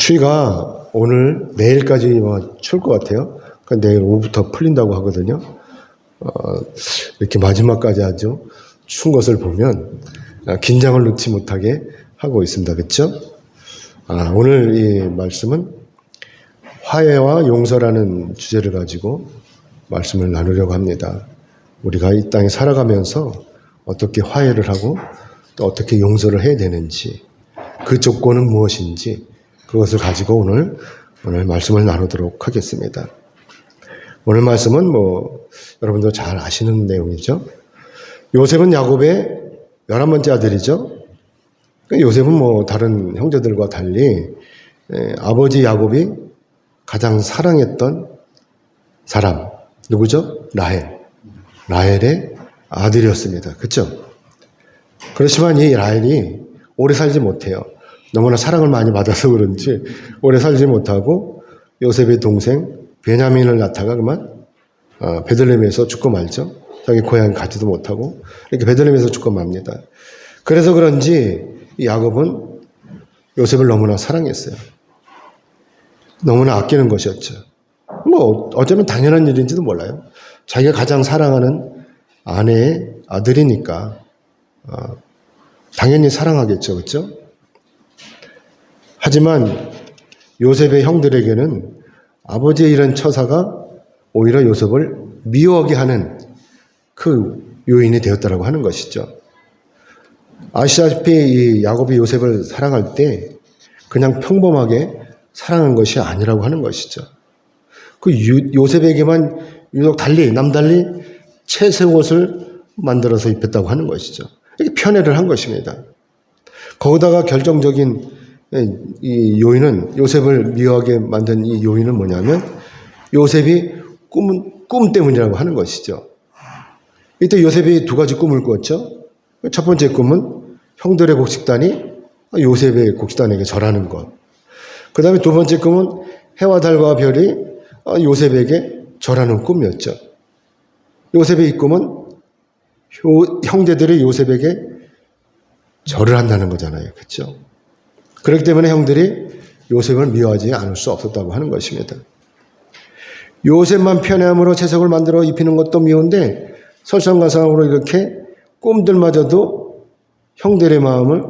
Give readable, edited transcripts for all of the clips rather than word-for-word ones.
추위가 오늘 내일까지 추울 것 같아요. 그러니까 내일 오후부터 풀린다고 하거든요. 이렇게 마지막까지 아주 추운 것을 보면 긴장을 놓지 못하게 하고 있습니다. 그렇죠? 오늘 이 말씀은 화해와 용서라는 주제를 가지고 말씀을 나누려고 합니다. 우리가 이 땅에 살아가면서 어떻게 화해를 하고 또 어떻게 용서를 해야 되는지, 그 조건은 무엇인지 그것을 가지고 오늘 말씀을 나누도록 하겠습니다. 오늘 말씀은 여러분도 잘 아시는 내용이죠. 요셉은 야곱의 11번째 아들이죠. 요셉은 다른 형제들과 달리 아버지 야곱이 가장 사랑했던 사람 누구죠? 라헬의 아들이었습니다. 그렇죠? 그렇지만 이 라헬이 오래 살지 못해요. 너무나 사랑을 많이 받아서 그런지 오래 살지 못하고 요셉의 동생 베냐민을 낳다가 그만 베들레헴에서 죽고 말죠. 자기 고향에 가지도 못하고 이렇게 베들레헴에서 죽고 맙니다. 그래서 그런지 이 야곱은 요셉을 너무나 사랑했어요. 너무나 아끼는 것이었죠. 어쩌면 당연한 일인지도 몰라요. 자기가 가장 사랑하는 아내의 아들이니까 당연히 사랑하겠죠. 그렇죠? 하지만 요셉의 형들에게는 아버지의 이런 처사가 오히려 요셉을 미워하게 하는 그 요인이 되었다라고 하는 것이죠. 아시다시피 이 야곱이 요셉을 사랑할 때 그냥 평범하게 사랑한 것이 아니라고 하는 것이죠. 그 요셉에게만 유독 남달리 채색 옷을 만들어서 입혔다고 하는 것이죠. 이렇게 편애를 한 것입니다. 거기다가 결정적인 이 요인은, 요셉을 미워하게 만든 이 요인은 뭐냐면 요셉이 꿈 때문이라고 하는 것이죠. 이때 요셉이 두 가지 꿈을 꾸었죠. 첫 번째 꿈은 형들의 곡식단이 요셉의 곡식단에게 절하는 것. 그 다음에 두 번째 꿈은 해와 달과 별이 요셉에게 절하는 꿈이었죠. 요셉의 이 꿈은 형제들이 요셉에게 절을 한다는 거잖아요. 그렇죠? 그렇기 때문에 형들이 요셉을 미워하지 않을 수 없었다고 하는 것입니다. 요셉만 편애함으로 채색을 만들어 입히는 것도 미운데 설상가상으로 이렇게 꿈들마저도 형들의 마음을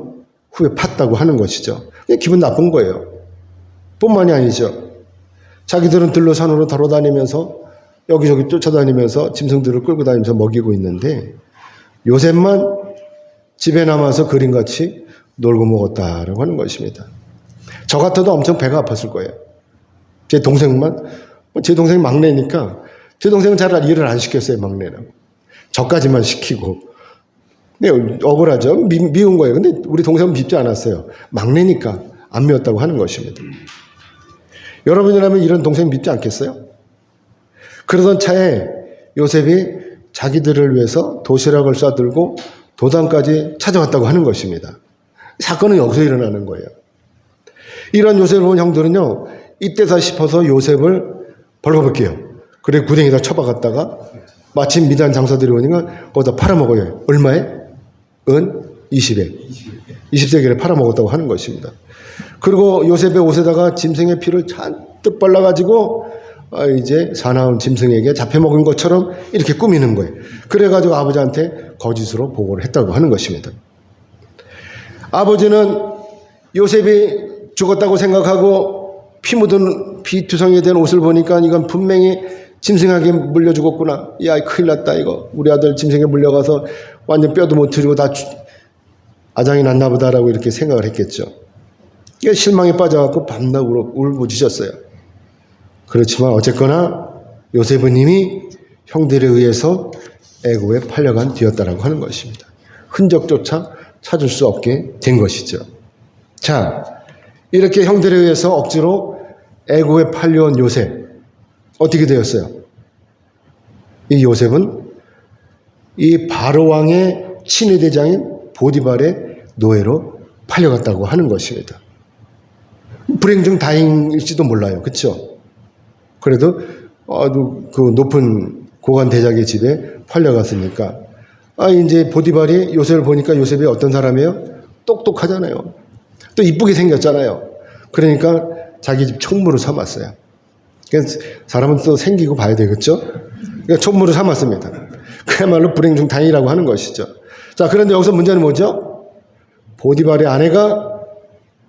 후에 팠다고 하는 것이죠. 기분 나쁜 거예요. 뿐만이 아니죠. 자기들은 들로 산으로 돌아다니면서 여기저기 쫓아다니면서 짐승들을 끌고 다니면서 먹이고 있는데 요셉만 집에 남아서 그림같이 놀고 먹었다라고 하는 것입니다. 저 같아도 엄청 배가 아팠을 거예요. 제 동생이 막내니까 제 동생은 잘 일을 안 시켰어요. 막내라고. 저까지만 시키고. 근데 억울하죠. 미운 거예요. 근데 우리 동생은 밉지 않았어요. 막내니까 안 미웠다고 하는 것입니다. 여러분이라면 이런 동생 밉지 않겠어요? 그러던 차에 요셉이 자기들을 위해서 도시락을 싸들고 도단까지 찾아왔다고 하는 것입니다. 사건은 여기서 일어나는 거예요. 이런 요셉을 본 형들은요, 이때다 싶어서 요셉을 벌거벗겨요. 그래 구덩이에다 쳐박았다가 마침 미단 장사들이 오니까 거기다 팔아먹어요. 얼마에? 은 20에. 20세겔에 팔아먹었다고 하는 것입니다. 그리고 요셉의 옷에다가 짐승의 피를 잔뜩 발라가지고 이제 사나운 짐승에게 잡혀먹은 것처럼 이렇게 꾸미는 거예요. 그래가지고 아버지한테 거짓으로 보고를 했다고 하는 것입니다. 아버지는 요셉이 죽었다고 생각하고 피 묻은 피투성이 된 옷을 보니까 이건 분명히 짐승에게 물려 죽었구나. 야, 큰일 났다 이거. 우리 아들 짐승에 물려가서 완전 뼈도 못 트리고 다 아장이 났나 보다라고 이렇게 생각을 했겠죠. 실망에 빠져갖고 밤낮 울부짖었어요. 그렇지만 어쨌거나 요셉은 이미 형들에 의해서 애굽에 팔려간 뒤였다라고 하는 것입니다. 흔적조차 찾을 수 없게 된 것이죠. 자, 이렇게 형들에 의해서 억지로 애굽에 팔려온 요셉 어떻게 되었어요? 이 요셉은 이 바로 왕의 친위대장인 보디발의 노예로 팔려갔다고 하는 것입니다. 불행 중 다행일지도 몰라요. 그렇죠? 그래도 그 높은 고관 대작의 집에 팔려갔으니까 이제 보디발이 요셉을 보니까 요셉이 어떤 사람이에요? 똑똑하잖아요. 또 이쁘게 생겼잖아요. 그러니까 자기 집 총무로 삼았어요. 그래서 사람은 또 생기고 봐야 되겠죠? 그러니까 총무로 삼았습니다. 그야말로 불행 중 다행이라고 하는 것이죠. 자, 그런데 여기서 문제는 뭐죠? 보디발의 아내가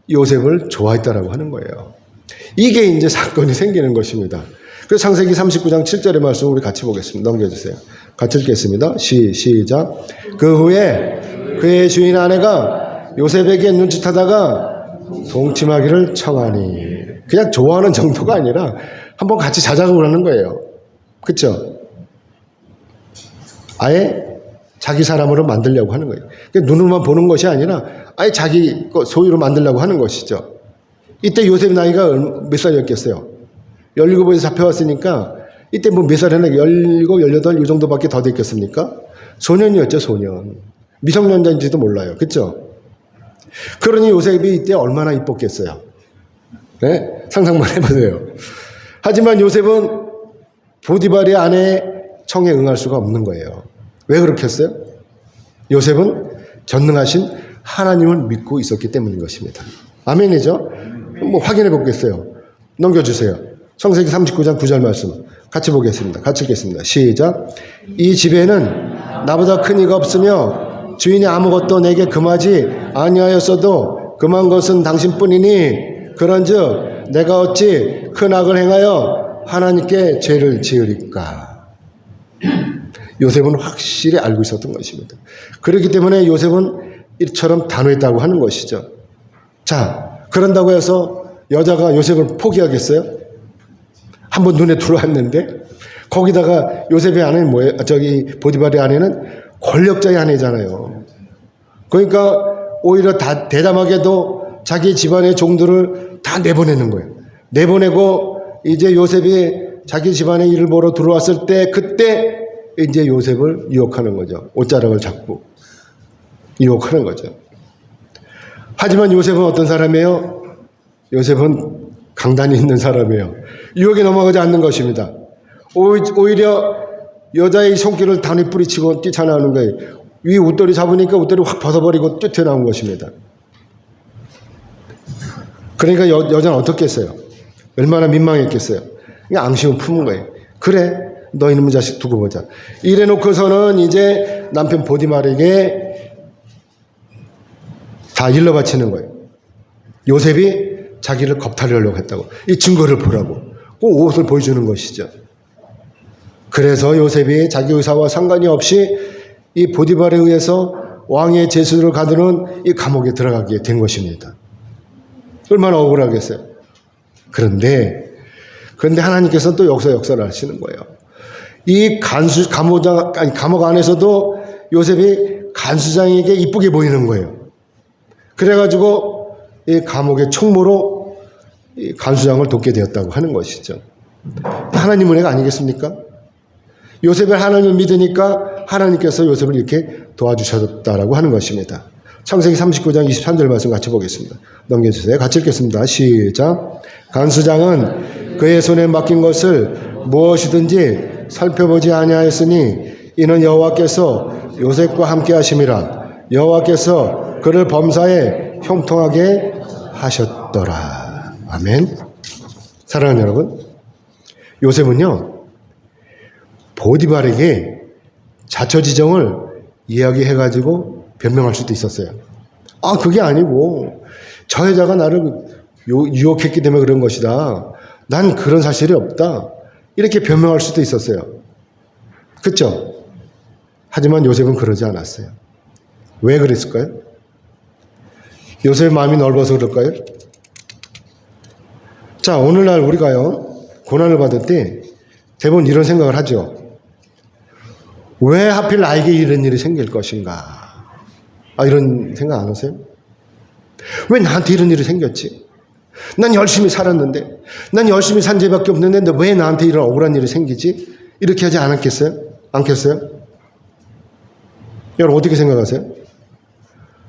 요셉을 좋아했다라고 하는 거예요. 이게 이제 사건이 생기는 것입니다. 그래서 창세기 39장 7절의 말씀 우리 같이 보겠습니다. 넘겨주세요. 같이 읽겠습니다. 시작. 그 후에 그의 주인 아내가 요셉에게 눈짓하다가 동침하기를 청하니. 그냥 좋아하는 정도가 아니라 한번 같이 자자고 그러는 거예요. 그렇죠? 아예 자기 사람으로 만들려고 하는 거예요. 눈으로만 보는 것이 아니라 아예 자기 소유로 만들려고 하는 것이죠. 이때 요셉 나이가 몇 살이었겠어요? 17에서 잡혀왔으니까 이때 뭐 몇 살이나 17, 18 이 정도밖에 더 됐겠습니까? 소년이었죠, 소년. 미성년자인지도 몰라요. 그렇죠? 그러니 요셉이 이때 얼마나 이뻤겠어요. 네? 상상만 해보세요. 하지만 요셉은 보디발의 아내의 청에 응할 수가 없는 거예요. 왜 그렇게 했어요? 요셉은 전능하신 하나님을 믿고 있었기 때문인 것입니다. 아멘이죠? 뭐 확인해 보겠어요. 넘겨주세요. 창세기 39장 9절 말씀 같이 보겠습니다. 같이 읽겠습니다. 시작. 이 집에는 나보다 큰 이가 없으며 주인이 아무것도 내게 금하지 아니하였어도 금한 것은 당신뿐이니 그런즉 내가 어찌 큰 악을 행하여 하나님께 죄를 지으리까. 요셉은 확실히 알고 있었던 것입니다. 그렇기 때문에 요셉은 이처럼 단호했다고 하는 것이죠. 자, 그런다고 해서 여자가 요셉을 포기하겠어요? 한번 눈에 들어왔는데 거기다가 요셉의 아내는 뭐예요? 보디발의 아내는 권력자의 아내잖아요. 그러니까 오히려 다 대담하게도 자기 집안의 종들을 다 내보내는 거예요. 내보내고 이제 요셉이 자기 집안의 일을 보러 들어왔을 때 그때 이제 요셉을 유혹하는 거죠. 옷자락을 잡고 유혹하는 거죠. 하지만 요셉은 어떤 사람이에요? 요셉은 강단이 있는 사람이에요. 유혹에 넘어가지 않는 것입니다. 오히려 여자의 손길을 단히 뿌리치고 뛰쳐나오는 거예요. 위 웃돌이 잡으니까 웃돌이 확 벗어버리고 뛰쳐나온 것입니다. 그러니까 여자는 어떻게 했어요? 얼마나 민망했겠어요? 그냥 앙심을 품은 거예요. 그래, 너 이놈의 자식 두고 보자. 이래 놓고서는 이제 남편 보디발에게 다 일러 바치는 거예요. 요셉이 자기를 겁탈하려고 했다고. 이 증거를 보라고. 꼭 옷을 보여주는 것이죠. 그래서 요셉이 자기 의사와 상관이 없이 이 보디발에 의해서 왕의 제수를 가두는 이 감옥에 들어가게 된 것입니다. 얼마나 억울하겠어요. 그런데 하나님께서는 또 여기서 역사를 하시는 거예요. 이 감옥 안에서도 요셉이 간수장에게 이쁘게 보이는 거예요. 그래가지고 이 감옥의 총무로 이 간수장을 돕게 되었다고 하는 것이죠. 하나님 은혜가 아니겠습니까? 요셉을 하나님을 믿으니까 하나님께서 요셉을 이렇게 도와주셨다라고 하는 것입니다. 창세기 39장 23절 말씀 같이 보겠습니다. 넘겨주세요. 같이 읽겠습니다. 시작. 간수장은 그의 손에 맡긴 것을 무엇이든지 살펴보지 아니하였으니 이는 여호와께서 요셉과 함께 하심이라. 여호와께서 그를 범사에 형통하게 하셨더라. 아멘. 사랑하는 여러분, 요셉은요 보디발에게 자처지정을 이야기해가지고 변명할 수도 있었어요. 아, 그게 아니고 저 여자가 나를 유혹했기 때문에 그런 것이다. 난 그런 사실이 없다. 이렇게 변명할 수도 있었어요. 그렇죠? 하지만 요셉은 그러지 않았어요. 왜 그랬을까요? 요셉의 마음이 넓어서 그럴까요? 자, 오늘날 우리가요 고난을 받을 때 대부분 이런 생각을 하죠. 왜 하필 나에게 이런 일이 생길 것인가? 아, 이런 생각 안 하세요? 왜 나한테 이런 일이 생겼지? 난 열심히 살았는데, 난 열심히 산 죄밖에 없는데 왜 나한테 이런 억울한 일이 생기지? 이렇게 하지 않았겠어요? 않겠어요? 여러분 어떻게 생각하세요?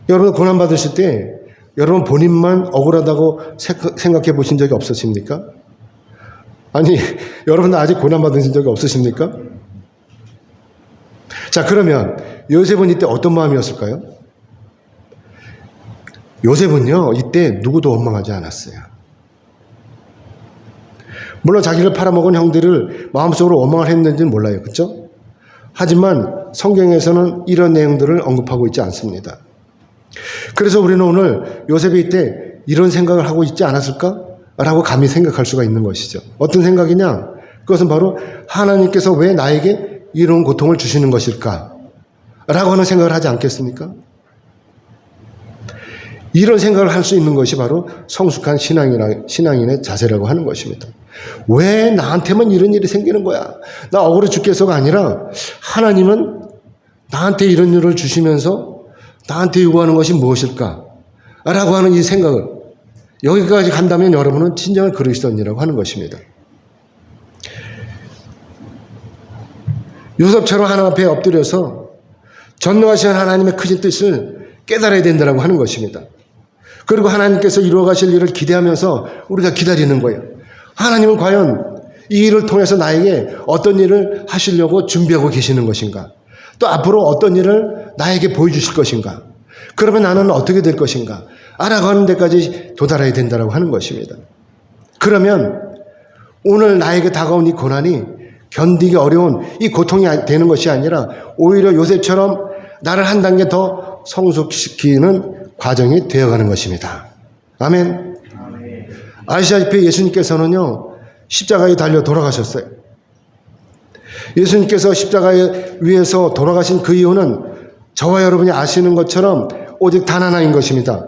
여러분 고난 받으실 때 여러분 본인만 억울하다고 생각해 보신 적이 없으십니까? 아니, 여러분 아직 고난 받으신 적이 없으십니까? 자, 그러면 요셉은 이때 어떤 마음이었을까요? 요셉은요 이때 누구도 원망하지 않았어요. 물론 자기를 팔아먹은 형들을 마음속으로 원망을 했는지는 몰라요. 그렇죠? 하지만 성경에서는 이런 내용들을 언급하고 있지 않습니다. 그래서 우리는 오늘 요셉이 이때 이런 생각을 하고 있지 않았을까? 라고 감히 생각할 수가 있는 것이죠. 어떤 생각이냐? 그것은 바로 하나님께서 왜 나에게 이런 고통을 주시는 것일까? 라고 하는 생각을 하지 않겠습니까? 이런 생각을 할 수 있는 것이 바로 성숙한 신앙인의 자세라고 하는 것입니다. 왜 나한테만 이런 일이 생기는 거야? 나 억울해 죽겠어가 아니라 하나님은 나한테 이런 일을 주시면서 나한테 요구하는 것이 무엇일까? 라고 하는 이 생각을 여기까지 간다면 여러분은 진정한 그리스도인이라고 하는 것입니다. 요셉처럼 하나님 앞에 엎드려서 전능하신 하나님의 크신 뜻을 깨달아야 된다고 하는 것입니다. 그리고 하나님께서 이루어 가실 일을 기대하면서 우리가 기다리는 거예요. 하나님은 과연 이 일을 통해서 나에게 어떤 일을 하시려고 준비하고 계시는 것인가? 또 앞으로 어떤 일을 나에게 보여주실 것인가? 그러면 나는 어떻게 될 것인가? 알아가는 데까지 도달해야 된다고 하는 것입니다. 그러면 오늘 나에게 다가온 이 고난이 견디기 어려운 이 고통이 되는 것이 아니라 오히려 요셉처럼 나를 한 단계 더 성숙시키는 과정이 되어가는 것입니다. 아멘. 아시다시피 예수님께서는요, 십자가에 달려 돌아가셨어요. 예수님께서 십자가에 위에서 돌아가신 그 이유는 저와 여러분이 아시는 것처럼 오직 단 하나인 것입니다.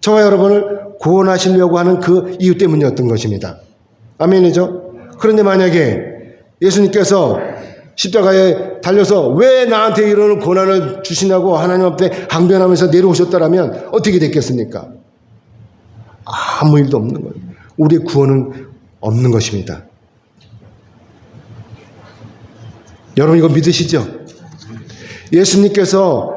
저와 여러분을 구원하시려고 하는 그 이유 때문이었던 것입니다. 아멘이죠? 그런데 만약에 예수님께서 십자가에 달려서 왜 나한테 이런 고난을 주시냐고 하나님 앞에 항변하면서 내려오셨다라면 어떻게 됐겠습니까? 아무 일도 없는 거예요. 우리의 구원은 없는 것입니다. 여러분 이거 믿으시죠? 예수님께서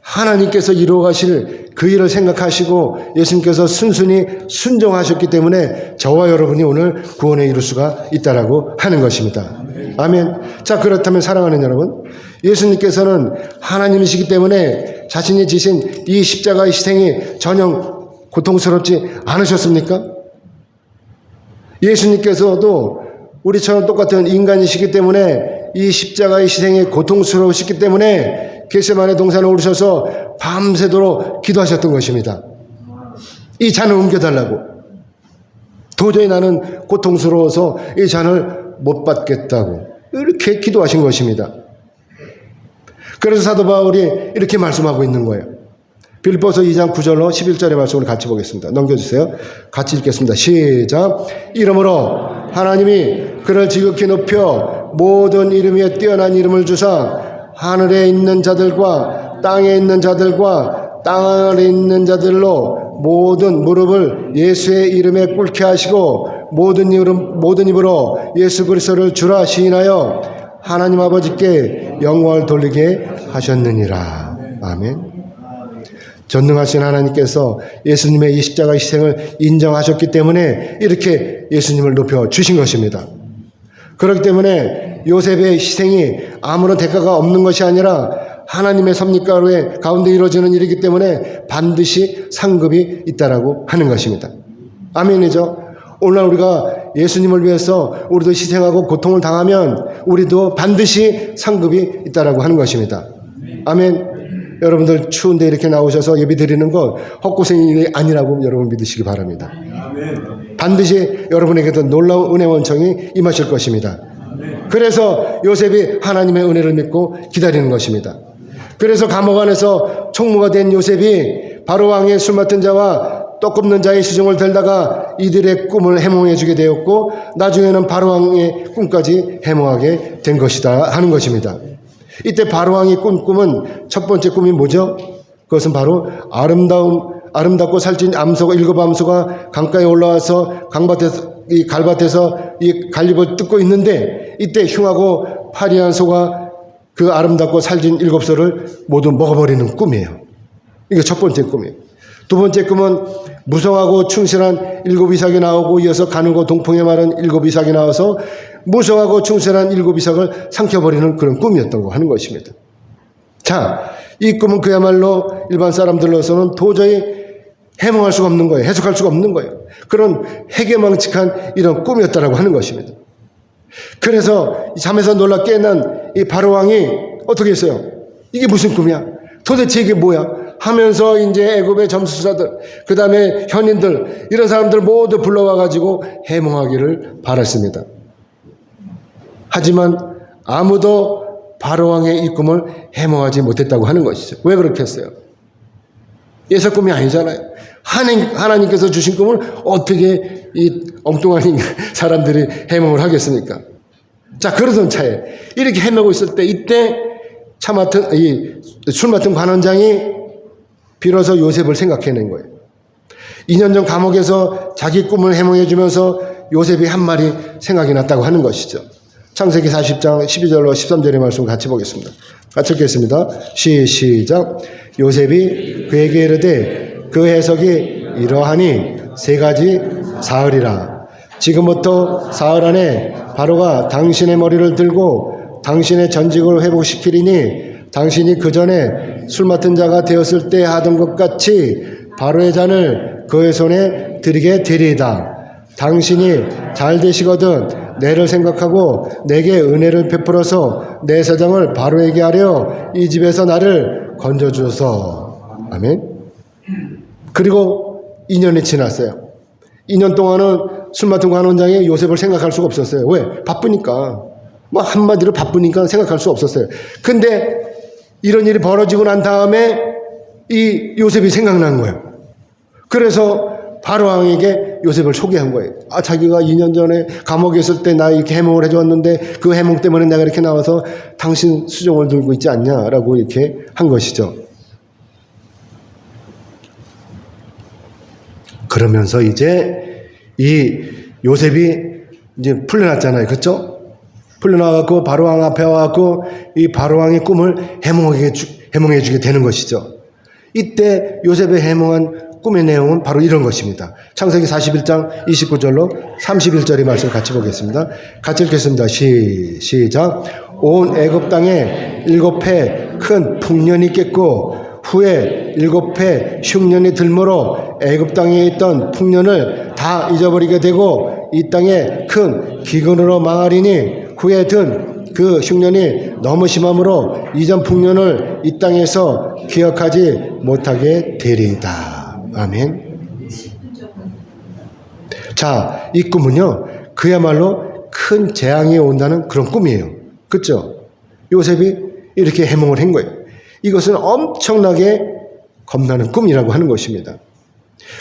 하나님께서 이루어 가실 그 일을 생각하시고 예수님께서 순순히 순종하셨기 때문에 저와 여러분이 오늘 구원에 이룰 수가 있다라고 하는 것입니다. 아멘. 자, 그렇다면 사랑하는 여러분, 예수님께서는 하나님이시기 때문에 자신이 지신 이 십자가의 희생이 전혀 고통스럽지 않으셨습니까? 예수님께서도 우리처럼 똑같은 인간이시기 때문에 이 십자가의 희생이 고통스러우시기 때문에 겟세마네 동산에 오르셔서 밤새도록 기도하셨던 것입니다. 이 잔을 옮겨달라고. 도저히 나는 고통스러워서 이 잔을 못 받겠다고 이렇게 기도하신 것입니다. 그래서 사도 바울이 이렇게 말씀하고 있는 거예요. 빌립보서 2장 9절로 11절의 말씀을 같이 보겠습니다. 넘겨주세요. 같이 읽겠습니다. 시작. 이러므로 하나님이 그를 지극히 높여 모든 이름 위에 뛰어난 이름을 주사 하늘에 있는 자들과 땅에 있는 자들과 땅 아래 있는 자들로 모든 무릎을 예수의 이름에 꿇게 하시고 모든 입으로 예수 그리스도를 주라 시인하여 하나님 아버지께 영광을 돌리게 하셨느니라. 아멘. 전능하신 하나님께서 예수님의 이 십자가 희생을 인정하셨기 때문에 이렇게 예수님을 높여 주신 것입니다. 그렇기 때문에 요셉의 희생이 아무런 대가가 없는 것이 아니라 하나님의 섭리가로의 가운데 이루어지는 일이기 때문에 반드시 상급이 있다라고 하는 것입니다. 아멘이죠. 오늘 우리가 예수님을 위해서 우리도 희생하고 고통을 당하면 우리도 반드시 상급이 있다라고 하는 것입니다. 아멘. 여러분들 추운데 이렇게 나오셔서 예배 드리는 건 헛고생이 아니라고 여러분 믿으시기 바랍니다. 반드시 여러분에게도 놀라운 은혜 원청이 임하실 것입니다. 그래서 요셉이 하나님의 은혜를 믿고 기다리는 것입니다. 그래서 감옥 안에서 총무가 된 요셉이 바로왕의 술 맡은 자와 떡 굽는 자의 시중을 들다가 이들의 꿈을 해몽해 주게 되었고 나중에는 바로왕의 꿈까지 해몽하게 된 것이다 하는 것입니다. 이때 바로왕이 꾼 꿈은 첫 번째 꿈이 뭐죠? 그것은 바로 아름답고 살찐 암소가 7암소가 강가에 올라와서 이 갈밭에서 이 갈잎을 뜯고 있는데 이때 흉하고 파리한 소가 그 아름답고 살찐 7소를 모두 먹어버리는 꿈이에요. 이게 첫 번째 꿈이에요. 두 번째 꿈은 무성하고 충실한 7이삭이 나오고 이어서 가늘고 동풍에 마른 7이삭이 나와서 무성하고 충실한 7이삭을 삼켜버리는 그런 꿈이었다고 하는 것입니다. 자, 이 꿈은 그야말로 일반 사람들로서는 도저히 해몽할 수가 없는 거예요. 해석할 수가 없는 거예요. 그런 해괴망측한 이런 꿈이었다라고 하는 것입니다. 그래서 잠에서 놀라 깨난 이 바로 왕이 어떻게 했어요? 이게 무슨 꿈이야? 도대체 이게 뭐야? 하면서 이제 애굽의 점수사들, 그 다음에 현인들, 이런 사람들 모두 불러와 가지고 해몽하기를 바랐습니다. 하지만 아무도 바로 왕의 이 꿈을 해몽하지 못했다고 하는 것이죠. 왜 그렇게 했어요? 예사 꿈이 아니잖아요. 하나님께서 주신 꿈을 어떻게 이 엉뚱한 사람들이 해몽을 하겠습니까? 자, 그러던 차에 이렇게 헤매고 있을 때 이때 술 맡은 관원장이 비로소 요셉을 생각해낸 거예요. 2년 전 감옥에서 자기 꿈을 해몽해 주면서 요셉이 한 말이 생각이 났다고 하는 것이죠. 창세기 40장 12절로 13절의 말씀 같이 보겠습니다. 같이 읽겠습니다. 시작. 요셉이 그에게 이르되 그 해석이 이러하니 3가지 사흘이라. 지금부터 사흘 안에 바로가 당신의 머리를 들고 당신의 전직을 회복시키리니 당신이 그 전에 술 맡은 자가 되었을 때 하던 것 같이 바로의 잔을 그의 손에 드리게 되리이다. 당신이 잘 되시거든 내를 생각하고 내게 은혜를 베풀어서 내 사정을 바로에게 하려 이 집에서 나를 건져주소서. 아멘. 그리고 2년이 지났어요. 2년 동안은 술 맡은 관원장이 요셉을 생각할 수가 없었어요. 왜? 바쁘니까. 뭐 한마디로 바쁘니까 생각할 수 없었어요. 근데 이런 일이 벌어지고 난 다음에 이 요셉이 생각난 거예요. 그래서 바로 왕에게 요셉을 소개한 거예요. 자기가 2년 전에 감옥에 있을 때 나 이렇게 해몽을 해줬는데 그 해몽 때문에 내가 이렇게 나와서 당신 수종을 들고 있지 않냐라고 이렇게 한 것이죠. 그러면서 이제 이 요셉이 이제 풀려났잖아요. 그렇죠? 풀려나가고 바로왕 앞에 와갖고 이 바로왕의 꿈을 해몽해 주게 되는 것이죠. 이때 요셉의 해몽한 꿈의 내용은 바로 이런 것입니다. 창세기 41장 29절로 31절의 말씀 같이 보겠습니다. 같이 읽겠습니다. 시작. 온 애굽 땅에 7해 큰 풍년이 있겠고 후에 7해 흉년이 들므로 애굽 땅에 있던 풍년을 다 잊어버리게 되고 이 땅에 큰 기근으로 망하리니 후에 든 그 흉년이 너무 심함으로 이전 풍년을 이 땅에서 기억하지 못하게 되리이다. 아멘. 자, 이 꿈은요 그야말로 큰 재앙이 온다는 그런 꿈이에요. 그렇죠? 요셉이 이렇게 해몽을 한 거예요. 이것은 엄청나게 겁나는 꿈이라고 하는 것입니다.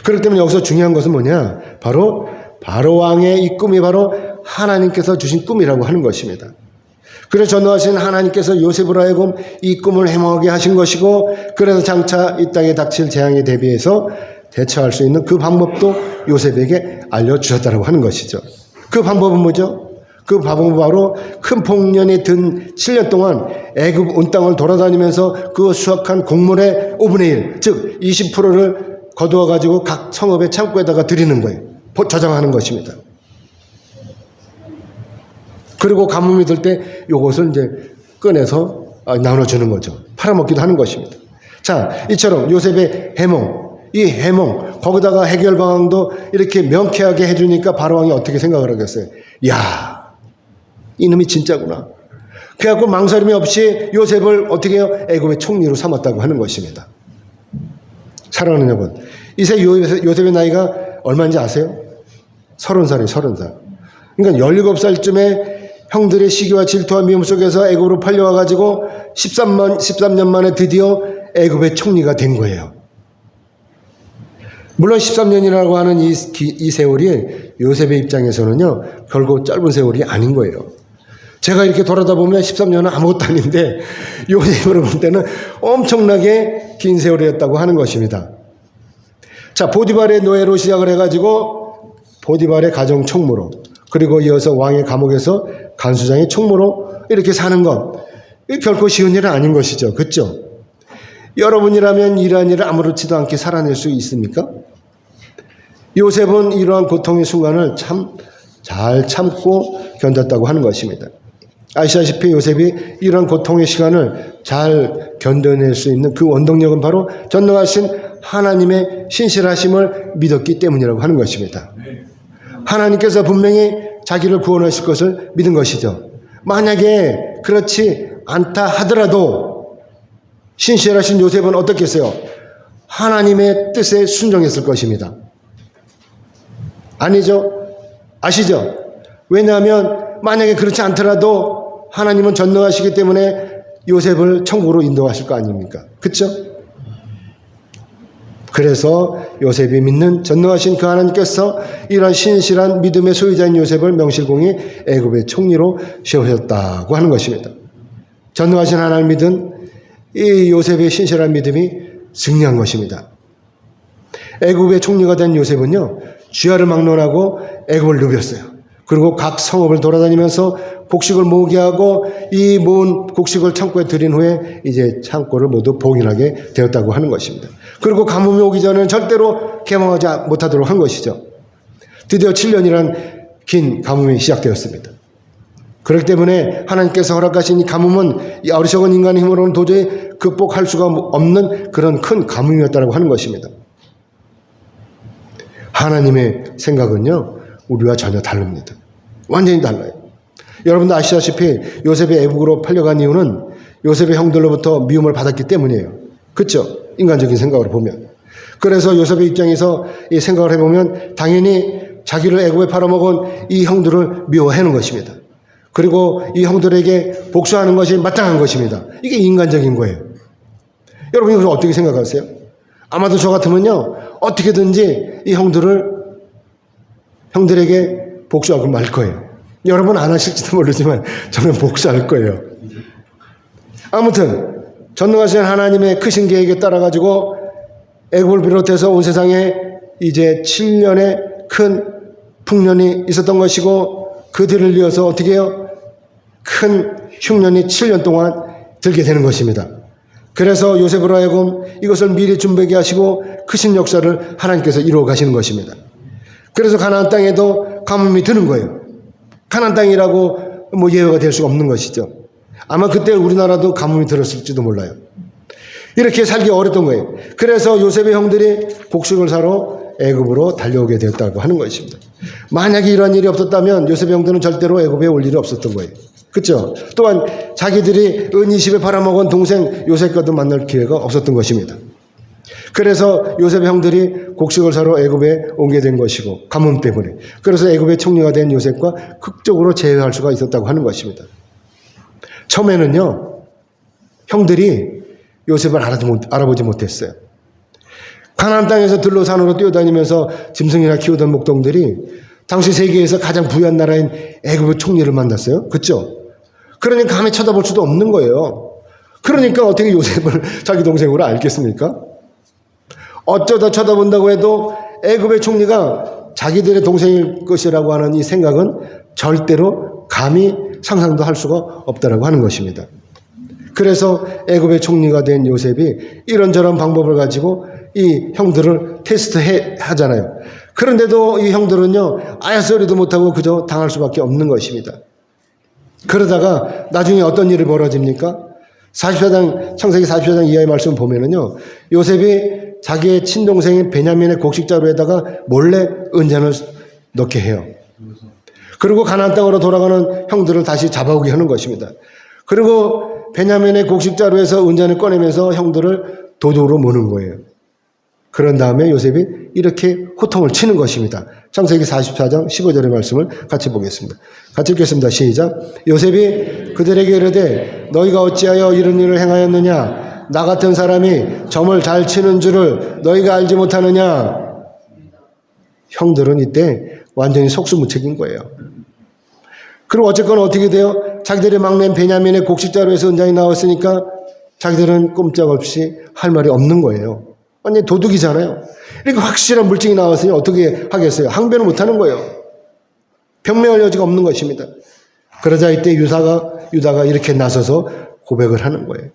그렇기 때문에 여기서 중요한 것은 뭐냐? 바로 바로왕의 이 꿈이 바로 하나님께서 주신 꿈이라고 하는 것입니다. 그래서 전능하신 하나님께서 요셉으로 하여금 이 꿈을 해몽하게 하신 것이고 그래서 장차 이 땅에 닥칠 재앙에 대비해서 대처할 수 있는 그 방법도 요셉에게 알려주셨다고 하는 것이죠. 그 방법은 뭐죠? 그 방법은 바로 큰 풍년이 든 7년 동안 애굽 온 땅을 돌아다니면서 그 수확한 곡물의 5분의 1, 즉 20%를 거두어 가지고 각 성읍의 창고에다가 드리는 거예요. 저장하는 것입니다. 그리고 가뭄이 들 때 요것을 이제 꺼내서 나눠주는 거죠. 팔아먹기도 하는 것입니다. 자, 이처럼 요셉의 해몽, 이 해몽, 거기다가 해결 방안도 이렇게 명쾌하게 해주니까 바로왕이 어떻게 생각을 하겠어요? 야, 이놈이 진짜구나. 그래갖고 망설임이 없이 요셉을 어떻게 해요? 애굽의 총리로 삼았다고 하는 것입니다. 사랑하는 여러분, 이제 요셉의 나이가 얼마인지 아세요? 30살이에요, 30살. 그러니까 17살쯤에 형들의 시기와 질투와 미움 속에서 애굽으로 팔려와가지고 13년 만에 드디어 애굽의 총리가 된 거예요. 물론 13년이라고 하는 이 세월이 요셉의 입장에서는요, 결국 짧은 세월이 아닌 거예요. 제가 이렇게 돌아다 보면 13년은 아무것도 아닌데 요셉으로 볼 때는 엄청나게 긴 세월이었다고 하는 것입니다. 자, 보디발의 노예로 시작을 해가지고 보디발의 가정 총무로, 그리고 이어서 왕의 감옥에서 간수장의 총무로 이렇게 사는 것, 이 결코 쉬운 일은 아닌 것이죠. 그렇죠? 여러분이라면 이러한 일을 아무렇지도 않게 살아낼 수 있습니까? 요셉은 이러한 고통의 순간을 참 잘 참고 견뎠다고 하는 것입니다. 아시다시피 요셉이 이러한 고통의 시간을 잘 견뎌낼 수 있는 그 원동력은 바로 전능하신 하나님의 신실하심을 믿었기 때문이라고 하는 것입니다. 하나님께서 분명히 자기를 구원하실 것을 믿은 것이죠. 만약에 그렇지 않다 하더라도 신실하신 요셉은 어떻겠어요? 하나님의 뜻에 순종했을 것입니다. 아니죠? 아시죠? 왜냐하면 만약에 그렇지 않더라도 하나님은 전능하시기 때문에 요셉을 천국으로 인도하실 거 아닙니까? 그렇죠? 그래서 요셉이 믿는 전능하신 그 하나님께서 이런 신실한 믿음의 소유자인 요셉을 명실공히 애굽의 총리로 세우셨다고 하는 것입니다. 전능하신 하나님을 믿은 이 요셉의 신실한 믿음이 승리한 것입니다. 애굽의 총리가 된 요셉은요, 쥐야를 막론하고 애굽을 누볐어요. 그리고 각 성읍을 돌아다니면서 곡식을 모으게 하고 이 모은 곡식을 창고에 들인 후에 이제 창고를 모두 봉인하게 되었다고 하는 것입니다. 그리고 가뭄이 오기 전에는 절대로 개방하지 못하도록 한 것이죠. 드디어 7년이란 긴 가뭄이 시작되었습니다. 그렇기 때문에 하나님께서 허락하신 이 가뭄은 이 어리석은 인간의 힘으로는 도저히 극복할 수가 없는 그런 큰 가뭄이었다고 하는 것입니다. 하나님의 생각은요, 우리와 전혀 다릅니다. 완전히 달라요. 여러분도 아시다시피 요셉이 애국으로 팔려간 이유는 요셉의 형들로부터 미움을 받았기 때문이에요. 그렇죠? 인간적인 생각으로 보면. 그래서 요셉의 입장에서 이 생각을 해보면 당연히 자기를 애국에 팔아먹은 이 형들을 미워하는 것입니다. 그리고 이 형들에게 복수하는 것이 마땅한 것입니다. 이게 인간적인 거예요. 여러분 이것을 어떻게 생각하세요? 아마도 저 같으면요, 어떻게든지 이 형들에게 복수하고 말 거예요. 여러분 안 하실지도 모르지만 저는 복수할 거예요. 아무튼 전능하신 하나님의 크신 계획에 따라 가지고 애굽을 비롯해서 온 세상에 이제 7년의 큰 풍년이 있었던 것이고 그 뒤를 이어서 어떻게 해요? 큰 흉년이 7년 동안 들게 되는 것입니다. 그래서 요셉으로 하여금 이것을 미리 준비하게 하시고 크신 역사를 하나님께서 이루어 가시는 것입니다. 그래서 가나안 땅에도 가뭄이 드는 거예요. 가나안 땅이라고 뭐 예외가 될 수가 없는 것이죠. 아마 그때 우리나라도 가뭄이 들었을지도 몰라요. 이렇게 살기 어렸던 거예요. 그래서 요셉의 형들이 곡식을 사러 애굽으로 달려오게 되었다고 하는 것입니다. 만약에 이러한 일이 없었다면 요셉의 형들은 절대로 애굽에 올 일이 없었던 거예요. 그렇죠? 또한 자기들이 은 20에 팔아먹은 동생 요셉과도 만날 기회가 없었던 것입니다. 그래서 요셉의 형들이 곡식을 사러 애굽에 오게 된 것이고 가뭄 때문에. 그래서 애굽의 총리가 된 요셉과 극적으로 제외할 수가 있었다고 하는 것입니다. 처음에는요, 형들이 요셉을 알아보지 못했어요. 가나안 땅에서 들로 산으로 뛰어다니면서 짐승이나 키우던 목동들이 당시 세계에서 가장 부유한 나라인 애굽의 총리를 만났어요. 그렇죠? 그러니까 감히 쳐다볼 수도 없는 거예요. 그러니까 어떻게 요셉을 자기 동생으로 알겠습니까? 어쩌다 쳐다본다고 해도 애굽의 총리가 자기들의 동생일 것이라고 하는 이 생각은 절대로 감히 상상도 할 수가 없다라고 하는 것입니다. 그래서 애굽의 총리가 된 요셉이 이런저런 방법을 가지고 이 형들을 테스트하잖아요. 그런데도 이 형들은요, 아야 소리도 못하고 그저 당할 수밖에 없는 것입니다. 그러다가 나중에 어떤 일이 벌어집니까? 44장, 창세기 44장 이하의 말씀 보면은요, 요셉이 자기의 친동생인 베냐민의 곡식자루에다가 몰래 은잔을 넣게 해요. 그리고 가나안 땅으로 돌아가는 형들을 다시 잡아오게 하는 것입니다. 그리고 베냐민의 곡식자루에서 은잔을 꺼내면서 형들을 도둑으로 모는 거예요. 그런 다음에 요셉이 이렇게 호통을 치는 것입니다. 창세기 44장 15절의 말씀을 같이 보겠습니다. 같이 읽겠습니다. 시작. 요셉이 그들에게 이르되 너희가 어찌하여 이런 일을 행하였느냐? 나 같은 사람이 점을 잘 치는 줄을 너희가 알지 못하느냐? 형들은 이때 완전히 속수무책인 거예요. 그리고 어쨌거나 어떻게 돼요? 자기들의 막내 베냐민의 곡식자루에서 은장이 나왔으니까 자기들은 꼼짝없이 할 말이 없는 거예요. 완전히 도둑이잖아요. 이렇게 확실한 물증이 나왔으니 어떻게 하겠어요? 항변을 못하는 거예요. 변명할 여지가 없는 것입니다. 그러자 이때 유다가 이렇게 나서서 고백을 하는 거예요.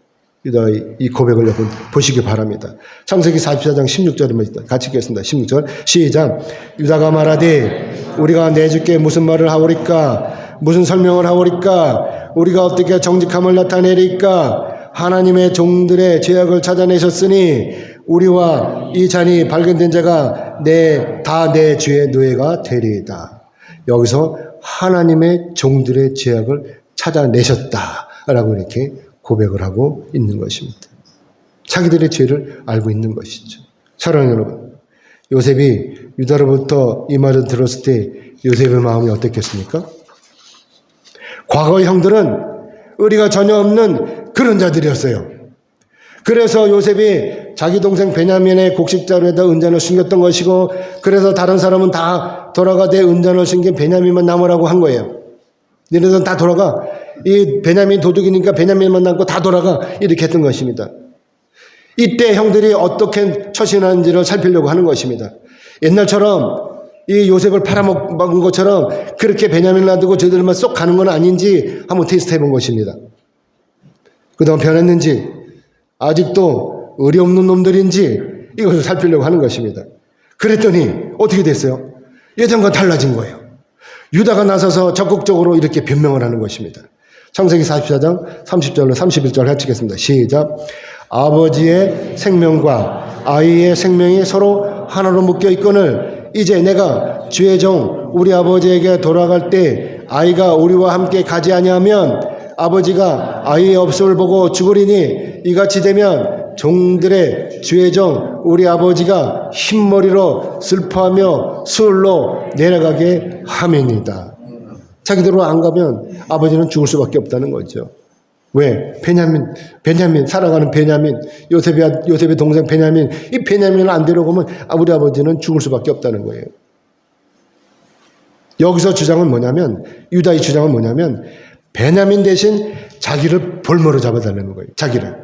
유다의 이 고백을 여러분 보시기 바랍니다. 창세기 44장 16절입니다. 같이 읽겠습니다. 16절 시작. 유다가 말하되 우리가 내주께 무슨 말을 하오리까? 무슨 설명을 하오리까? 우리가 어떻게 정직함을 나타내리까? 하나님의 종들의 죄악을 찾아내셨으니 우리와 이 잔이 발견된 자가 다 내 주의 노예가 되리이다. 여기서 하나님의 종들의 죄악을 찾아내셨다라고 이렇게 고백을 하고 있는 것입니다. 자기들의 죄를 알고 있는 것이죠. 사랑하는 여러분, 요셉이 유다로부터 이 말을 들었을 때 요셉의 마음이 어땠겠습니까? 과거의 형들은 의리가 전혀 없는 그런 자들이었어요. 그래서 요셉이 자기 동생 베냐민의 곡식자루에다 은잔을 숨겼던 것이고, 그래서 다른 사람은 다 돌아가되 은잔을 숨긴 베냐민만 남으라고 한 거예요. 너희들은 다 돌아가. 이 베냐민 도둑이니까 베냐민만 남고 다 돌아가. 이렇게 했던 것입니다. 이때 형들이 어떻게 처신하는지를 살피려고 하는 것입니다. 옛날처럼 이 요셉을 팔아먹은 것처럼 그렇게 베냐민을 놔두고 저들만 쏙 가는 건 아닌지 한번 테스트 해본 것입니다. 그동안 변했는지, 아직도 의리 없는 놈들인지 이것을 살피려고 하는 것입니다. 그랬더니 어떻게 됐어요? 예전과 달라진 거예요. 유다가 나서서 적극적으로 이렇게 변명을 하는 것입니다. 창세기 44장 30절로 31절 해치겠습니다. 시작. 아버지의 생명과 아이의 생명이 서로 하나로 묶여 있거늘 이제 내가 주의 종 우리 아버지에게 돌아갈 때 아이가 우리와 함께 가지 아니하면 아버지가 아이의 없음을 보고 죽으리니 이같이 되면 종들의 주의 종 우리 아버지가 흰머리로 슬퍼하며 수울로 내려가게 함이니이다. 자기대로 안 가면 아버지는 죽을 수밖에 없다는 거죠. 왜? 베냐민, 살아가는 베냐민, 요셉의 동생 베냐민, 이 베냐민을 안 데려오면 우리 아버지는 죽을 수밖에 없다는 거예요. 여기서 주장은 뭐냐면, 유다의 주장은 뭐냐면, 베냐민 대신 자기를 볼모로 잡아달라는 거예요. 자기를.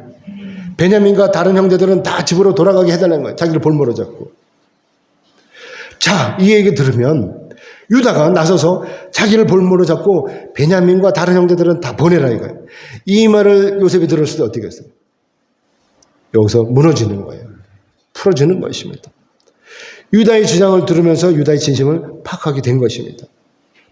베냐민과 다른 형제들은 다 집으로 돌아가게 해달라는 거예요. 자기를 볼모로 잡고. 자, 이 얘기 들으면 유다가 나서서 자기를 볼모로 잡고 베냐민과 다른 형제들은 다 보내라 이거예요. 이 말을 요셉이 들었을 때 어떻게 했어요? 여기서 무너지는 거예요. 풀어주는 것입니다. 유다의 주장을 들으면서 유다의 진심을 파악하게 된 것입니다.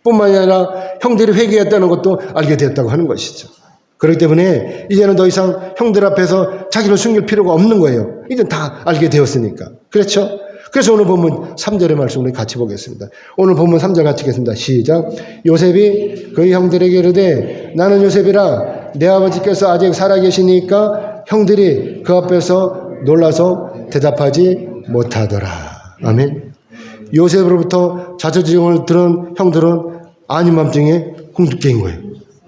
뿐만이 아니라 형들이 회개했다는 것도 알게 되었다고 하는 것이죠. 그렇기 때문에 이제는 더 이상 형들 앞에서 자기를 숨길 필요가 없는 거예요. 이제 다 알게 되었으니까. 그렇죠? 그래서 오늘 본문 3절의 말씀을 같이 보겠습니다. 오늘 본문 3절 같이 읽겠습니다. 시작. 요셉이 그의 형들에게 이르되 나는 요셉이라 내 아버지께서 아직 살아계시니까 형들이 그 앞에서 놀라서 대답하지 못하더라. 아멘. 요셉으로부터 자초지종을 들은 형들은 안임함증에 홍두깨인 거예요.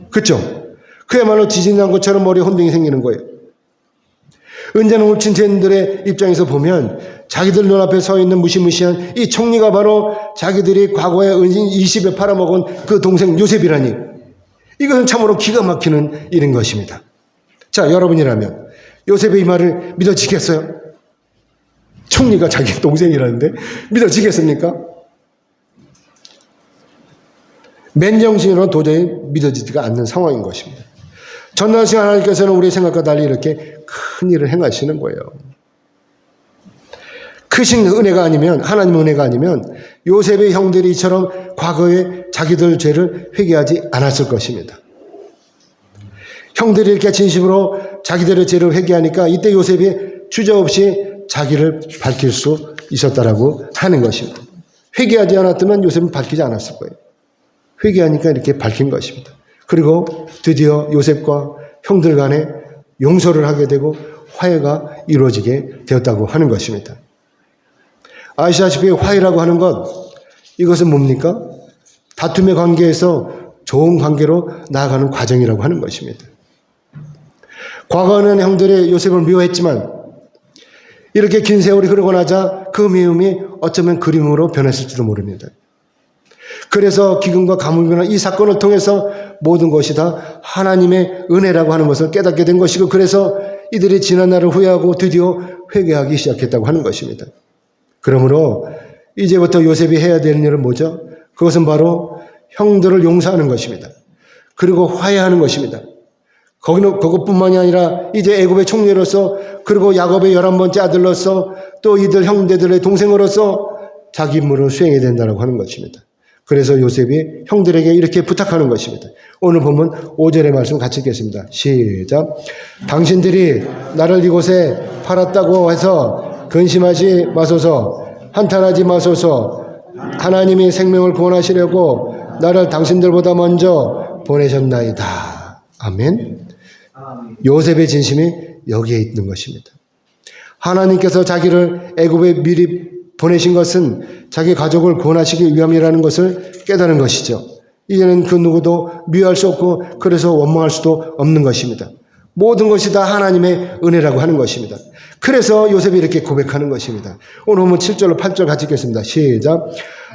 그렇죠? 그야말로 지진 난 것처럼 머리에 혼동이 생기는 거예요. 은자는 훔친 죄인들의 입장에서 보면 자기들 눈앞에 서 있는 무시무시한 이 총리가 바로 자기들이 과거에 은신 20에 팔아먹은 그 동생 요셉이라니, 이것은 참으로 기가 막히는 일인 것입니다. 자, 여러분이라면 요셉의 이 말을 믿어지겠어요? 총리가 자기 동생이라는데 믿어지겠습니까? 맨정신으로는 도저히 믿어지지가 않는 상황인 것입니다. 전능하신 하나님께서는 우리의 생각과 달리 이렇게 큰 일을 행하시는 거예요. 크신 은혜가 아니면, 하나님의 은혜가 아니면 요셉의 형들이 이처럼 과거에 자기들 죄를 회개하지 않았을 것입니다. 형들이 이렇게 진심으로 자기들의 죄를 회개하니까 이때 요셉이 주저없이 자기를 밝힐 수 있었다라고 하는 것입니다. 회개하지 않았다면 요셉은 밝히지 않았을 거예요. 회개하니까 이렇게 밝힌 것입니다. 그리고 드디어 요셉과 형들 간에 용서를 하게 되고 화해가 이루어지게 되었다고 하는 것입니다. 아시다시피 화해라고 하는 것, 이것은 뭡니까? 다툼의 관계에서 좋은 관계로 나아가는 과정이라고 하는 것입니다. 과거에는 형들이 요셉을 미워했지만 이렇게 긴 세월이 흐르고 나자 그 미움이 어쩌면 그림으로 변했을지도 모릅니다. 그래서 기근과 가뭄이 변한 이 사건을 통해서 모든 것이 다 하나님의 은혜라고 하는 것을 깨닫게 된 것이고, 그래서 이들이 지난 날을 후회하고 드디어 회개하기 시작했다고 하는 것입니다. 그러므로 이제부터 요셉이 해야 되는 일은 뭐죠? 그것은 바로 형들을 용서하는 것입니다. 그리고 화해하는 것입니다. 그것뿐만이 아니라 이제 애굽의 총리로서, 그리고 야곱의 11번째 아들로서, 또 이들 형제들의 동생으로서 자기 임무를 수행해야 된다고 하는 것입니다. 그래서 요셉이 형들에게 이렇게 부탁하는 것입니다. 오늘 보면 5절의 말씀 같이 읽겠습니다. 시작. 당신들이 나를 이곳에 팔았다고 해서 근심하지 마소서. 한탄하지 마소서. 하나님이 생명을 구원하시려고 나를 당신들보다 먼저 보내셨나이다. 아멘. 요셉의 진심이 여기에 있는 것입니다. 하나님께서 자기를 애굽에 미리 보내신 것은 자기 가족을 구원하시기 위함이라는 것을 깨달은 것이죠. 이제는 그 누구도 미워할 수 없고 그래서 원망할 수도 없는 것입니다. 모든 것이 다 하나님의 은혜라고 하는 것입니다. 그래서 요셉이 이렇게 고백하는 것입니다. 오늘 보면 7절로 8절 같이 읽겠습니다. 시작.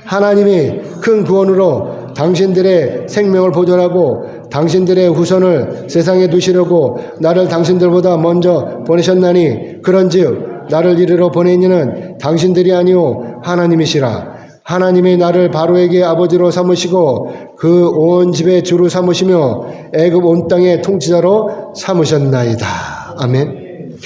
하나님이 큰 구원으로 당신들의 생명을 보존하고 당신들의 후손을 세상에 두시려고 나를 당신들보다 먼저 보내셨나니 그런즉 나를 이리로 보낸 이는 당신들이 아니오 하나님이시라. 하나님이 나를 바로에게 아버지로 삼으시고 그 온 집의 주로 삼으시며 애굽 온 땅의 통치자로 삼으셨나이다. 아멘.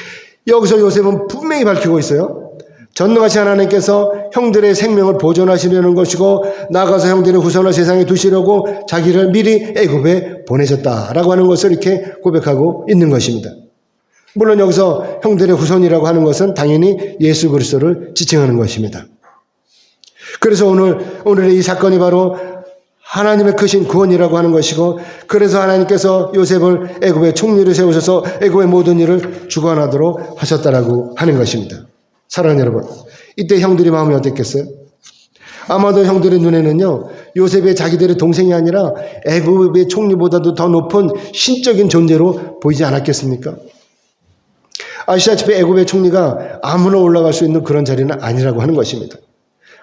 여기서 요셉은 분명히 밝히고 있어요. 전능하신 하나님께서 형들의 생명을 보존하시려는 것이고 나가서 형들의 후손을 세상에 두시려고 자기를 미리 애굽에 보내셨다라고 하는 것을 이렇게 고백하고 있는 것입니다. 물론 여기서 형들의 후손이라고 하는 것은 당연히 예수 그리스도를 지칭하는 것입니다. 그래서 오늘의 이 사건이 바로 하나님의 크신 구원이라고 하는 것이고 그래서 하나님께서 요셉을 애굽의 총리로 세우셔서 애굽의 모든 일을 주관하도록 하셨다라고 하는 것입니다. 사랑하는 여러분, 이때 형들의 마음이 어땠겠어요? 아마도 형들의 눈에는요, 요셉의 자기들의 동생이 아니라 애굽의 총리보다도 더 높은 신적인 존재로 보이지 않았겠습니까? 아시다시피 애굽의 총리가 아무나 올라갈 수 있는 그런 자리는 아니라고 하는 것입니다.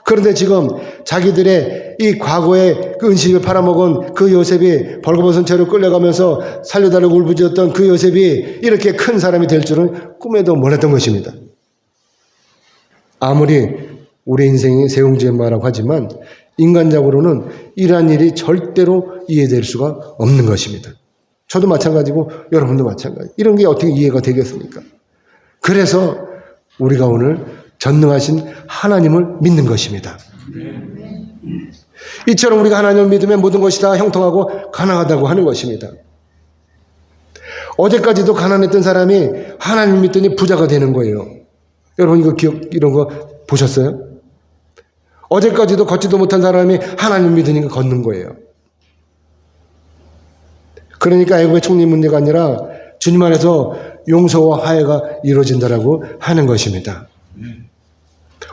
그런데 지금 자기들의 이 과거의 그 은식을 팔아먹은 그 요셉이 벌거벗은 채로 끌려가면서 살려달라고 울부짖었던 그 요셉이 이렇게 큰 사람이 될 줄은 꿈에도 몰랐던 것입니다. 아무리 우리 인생이 세웅지엠마라고 하지만 인간적으로는 이러한 일이 절대로 이해될 수가 없는 것입니다. 저도 마찬가지고 여러분도 마찬가지. 이런 게 어떻게 이해가 되겠습니까? 그래서 우리가 오늘 전능하신 하나님을 믿는 것입니다. 이처럼 우리가 하나님을 믿으면 모든 것이 다 형통하고 가능하다고 하는 것입니다. 어제까지도 가난했던 사람이 하나님을 믿더니 부자가 되는 거예요. 여러분 이런 거 보셨어요? 어제까지도 걷지도 못한 사람이 하나님을 믿으니까 걷는 거예요. 그러니까 애굽의 총리 문제가 아니라 주님 안에서 용서와 화해가 이루어진다라고 하는 것입니다.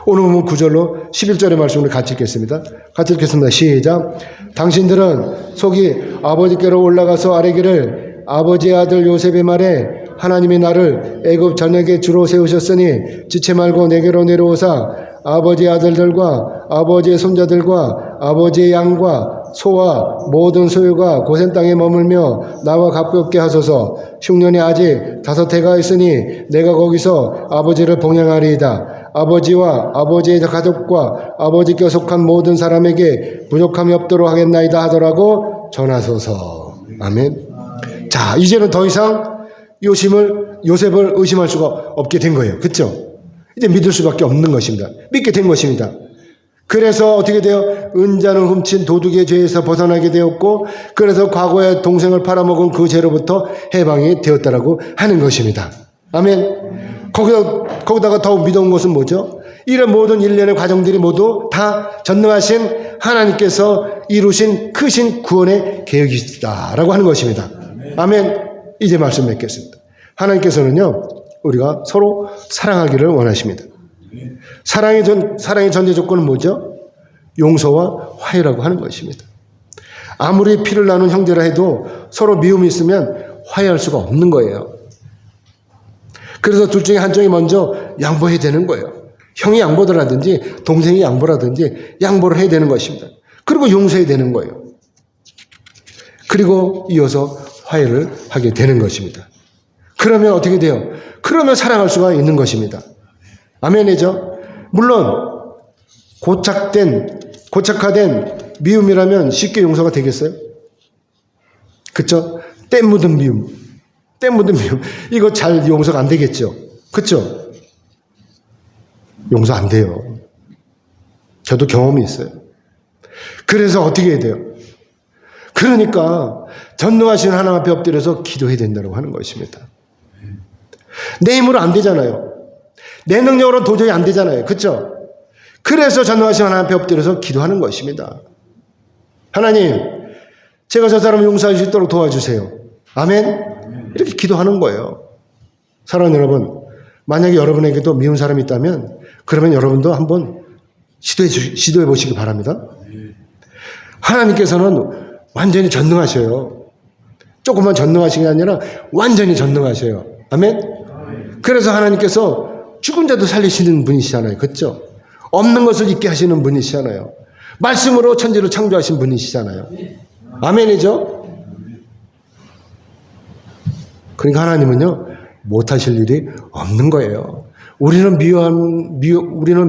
오늘 보면 9절로 11절의 말씀을 같이 읽겠습니다. 같이 읽겠습니다. 시작. 당신들은 속이 아버지께로 올라가서 아뢰기를 아버지의 아들 요셉의 말에 하나님이 나를 애굽 전역에 주로 세우셨으니 지체 말고 내게로 내려오사 아버지의 아들들과 아버지의 손자들과 아버지의 양과 소와 모든 소유가 고센 땅에 머물며 나와 가깝게 하소서. 흉년이 아직 5해가 있으니 내가 거기서 아버지를 봉양하리이다. 아버지와 아버지의 가족과 아버지께 속한 모든 사람에게 부족함이 없도록 하겠나이다 하더라고 전하소서. 아멘. 자, 이제는 더 이상 요셉을 의심할 수가 없게 된 거예요. 그렇죠? 이제 믿을 수밖에 없는 것입니다. 믿게 된 것입니다. 그래서 어떻게 돼요? 은잔을 훔친 도둑의 죄에서 벗어나게 되었고 그래서 과거에 동생을 팔아먹은 그 죄로부터 해방이 되었다라고 하는 것입니다. 아멘. 거기다가 더욱 믿어온 것은 뭐죠? 이런 모든 일련의 과정들이 모두 다 전능하신 하나님께서 이루신 크신 구원의 계획이다라고 하는 것입니다. 아멘. 이제 말씀 맺겠습니다. 하나님께서는요, 우리가 서로 사랑하기를 원하십니다. 사랑의 전제 조건은 뭐죠? 용서와 화해라고 하는 것입니다. 아무리 피를 나눈 형제라 해도 서로 미움이 있으면 화해할 수가 없는 거예요. 그래서 둘 중에 한쪽이 먼저 양보해야 되는 거예요. 형이 양보라든지 동생이 양보라든지 양보를 해야 되는 것입니다. 그리고 용서해야 되는 거예요. 그리고 이어서 화해를 하게 되는 것입니다. 그러면 어떻게 돼요? 그러면 사랑할 수가 있는 것입니다. 아멘이죠? 물론 고착화된 미움이라면 쉽게 용서가 되겠어요? 그쵸? 때 묻은 미움. 이거 잘 용서가 안 되겠죠? 그쵸? 용서 안 돼요. 저도 경험이 있어요. 그래서 어떻게 해야 돼요? 그러니까 전능하신 하나님 앞에 엎드려서 기도해야 된다고 하는 것입니다. 내 힘으로 안 되잖아요. 내 능력으로는 도저히 안 되잖아요. 그렇죠? 그래서 전능하신 하나님 앞에 엎드려서 기도하는 것입니다. 하나님, 제가 저 사람을 용서할 수 있도록 도와주세요. 아멘? 이렇게 기도하는 거예요. 사랑하는 여러분, 만약에 여러분에게도 미운 사람이 있다면 그러면 여러분도 한번 시도해 보시기 바랍니다. 하나님께서는 완전히 전능하셔요. 조금만 전능하신 게 아니라 완전히 전능하셔요. 아멘? 그래서 하나님께서 죽은 자도 살리시는 분이시잖아요. 그렇죠? 없는 것을 있게 하시는 분이시잖아요. 말씀으로 천지를 창조하신 분이시잖아요. 아멘이죠? 그러니까 하나님은요, 못하실 일이 없는 거예요. 우리는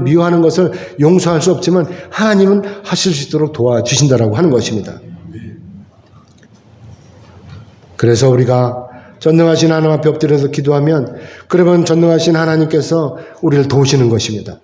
미워하는 것을 용서할 수 없지만 하나님은 하실 수 있도록 도와주신다라고 하는 것입니다. 그래서 우리가 전능하신 하나님 앞에 엎드려서 기도하면 그러면 전능하신 하나님께서 우리를 도우시는 것입니다.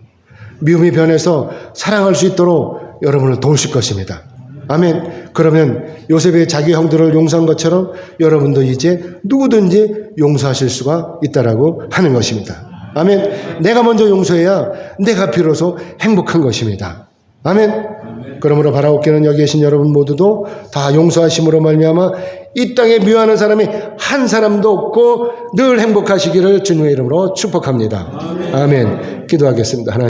미움이 변해서 사랑할 수 있도록 여러분을 도우실 것입니다. 아멘. 그러면 요셉의 자기 형들을 용서한 것처럼 여러분도 이제 누구든지 용서하실 수가 있다라고 하는 것입니다. 아멘. 내가 먼저 용서해야 내가 비로소 행복한 것입니다. 아멘. 그러므로 바라옵기는 여기 계신 여러분 모두도 다 용서하심으로 말미암아 이 땅에 미워하는 사람이 한 사람도 없고 늘 행복하시기를 주님의 이름으로 축복합니다. 아멘. 기도하겠습니다. 하나님.